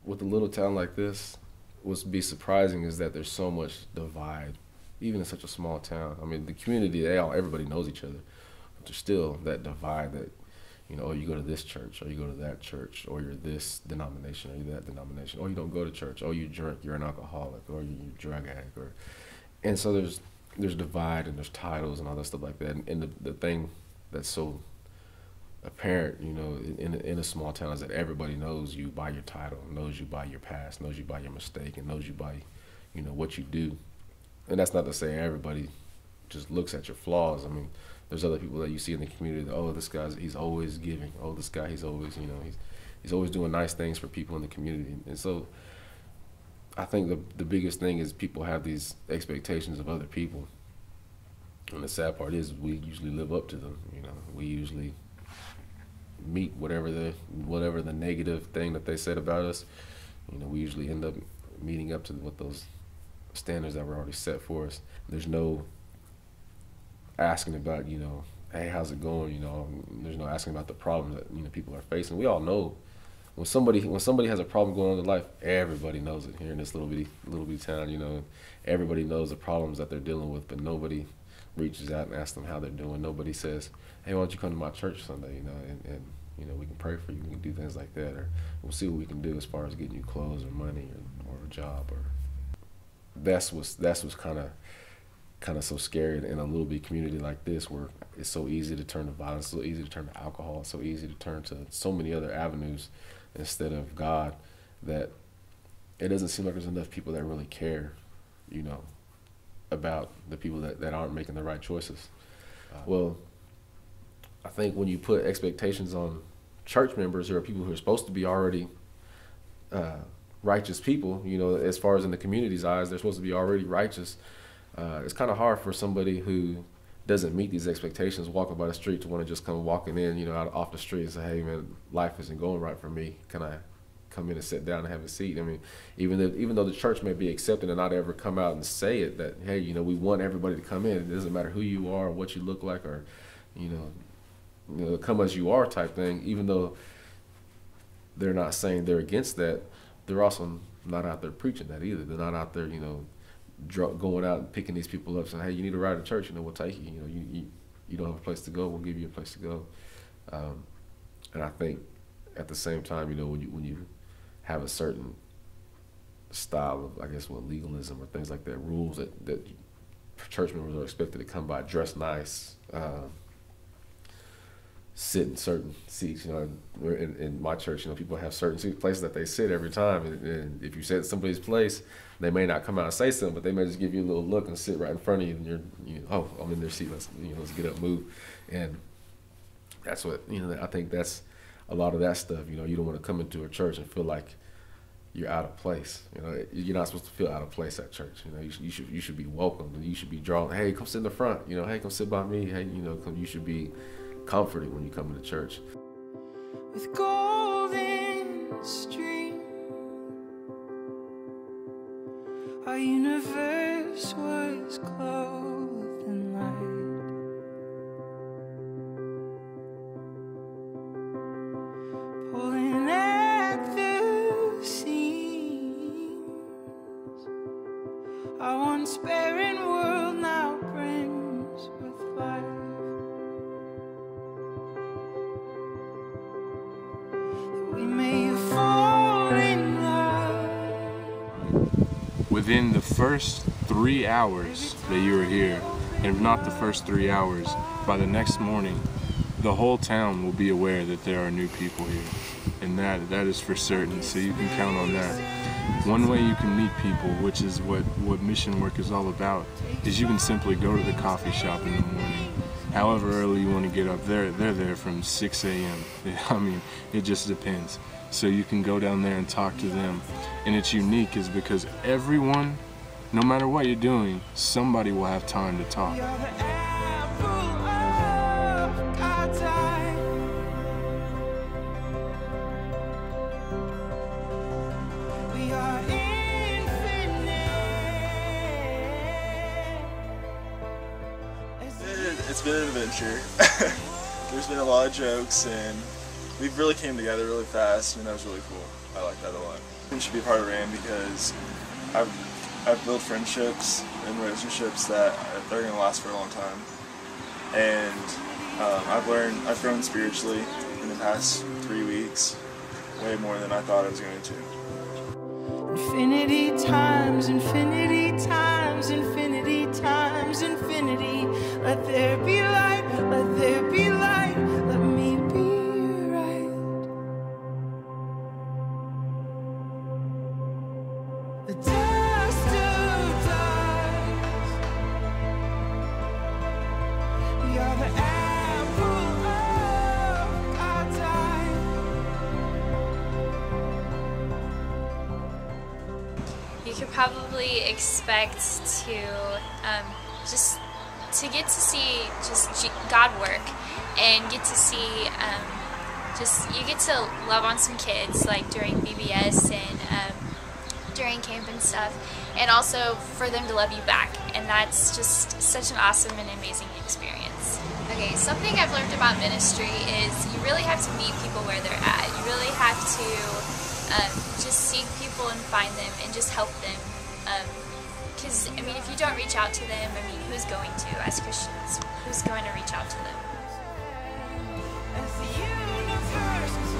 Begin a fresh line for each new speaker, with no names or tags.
with a little town like this, what's be surprising is that there's so much divide, even in such a small town. I mean, the community, everybody knows each other, but there's still that divide that, oh, you go to this church, or you go to that church, or you're this denomination, or you're that denomination, or you don't go to church, or you drink, you're an alcoholic, or you're a drug addict, and so there's divide and there's titles and all that stuff like that. And the thing that's so apparent, in a small town is that everybody knows you by your title, knows you by your past, knows you by your mistake, and knows you by, what you do. And that's not to say everybody just looks at your flaws. I mean, there's other people that you see in the community that, oh, this guy's, he's always giving. Oh, this guy, he's always, he's always doing nice things for people in the community. And so I think the biggest thing is people have these expectations of other people. And the sad part is we usually live up to them. We usually meet whatever the negative thing that they said about us. We usually end up meeting up to what those standards that were already set for us. There's no asking about, hey, how's it going? There's no asking about the problems that people are facing. We all know when somebody has a problem going on in their life, everybody knows it here in this little bitty town. Everybody knows the problems that they're dealing with, but nobody reaches out and asks them how they're doing. Nobody says, hey, why don't you come to my church Sunday? And we can pray for you. We can do things like that, or we'll see what we can do as far as getting you clothes or money or a job. Or that's what's kind of so scary in a little bit community like this, where it's so easy to turn to violence, so easy to turn to alcohol, so easy to turn to so many other avenues instead of God, that it doesn't seem like there's enough people that really care, about the people that aren't making the right choices. Well, I think when you put expectations on church members or people who are supposed to be already righteous people, as far as in the community's eyes, they're supposed to be already righteous. It's kind of hard for somebody who doesn't meet these expectations walking by the street to want to just come walking in, off the street and say, hey, man, life isn't going right for me. Can I come in and sit down and have a seat? I mean, even though the church may be accepting and not ever come out and say it, that, hey, we want everybody to come in. It doesn't matter who you are or what you look like, or, come as you are type thing. Even though they're not saying they're against that, they're also not out there preaching that either. They're not out there, going out and picking these people up saying, hey, you need to ride to church, we'll take you. You don't have a place to go, we'll give you a place to go. And I think at the same time, when you have a certain style of, I guess, legalism or things like that, rules that church members are expected to come by, dress nice, sit in certain seats. In my church, people have certain places that they sit every time, and if you sit at somebody's place, they may not come out and say something, but they may just give you a little look and sit right in front of you, and oh, I'm in their seat. Let's get up, move, and that's what I think that's a lot of that stuff. You don't want to come into a church and feel like you're out of place. You're not supposed to feel out of place at church. You should be welcomed, and you should be drawn. Hey, come sit in the front. Hey, come sit by me. Hey, you should be comforted when you come into church.
With golden stream, our universe was clothed in light, pulling at the seams. Our once barren world now brims with life. We may fall in love.
Within the first 3 hours that you were here, and if not the first 3 hours, by the next morning, the whole town will be aware that there are new people here. And that is for certain, so you can count on that. One way you can meet people, which is what mission work is all about, is you can simply go to the coffee shop in the morning. However early you want to get up, they're there from 6 a.m. I mean, it just depends. So you can go down there and talk to them. And it's unique is because everyone, no matter what you're doing, somebody will have time to talk.
We are the apple of God's eye. We are infinite.
It's been an adventure. There's been a lot of jokes, and we really came together really fast, and that was really cool. I like that a lot. everyone should be a part of RAN because I've built friendships and relationships that they're going to last for a long time. And I've grown spiritually in the past 3 weeks, way more than I thought I was going to.
Infinity times, infinity times, infinity times, infinity. Let there be light, let there be light, let me be right. The dust of dust. We are the apple of God's eye.
You could probably expect to just to get to see God work and get to see you get to love on some kids like during VBS and during camp and stuff, and also for them to love you back, and that's just such an awesome and amazing experience. Okay, something I've learned about ministry is you really have to meet people where they're at. You really have to just seek people and find them and just help them. Because, I mean, if you don't reach out to them, I mean, who's going to, as Christians? Who's going to reach out to them?
As the universe is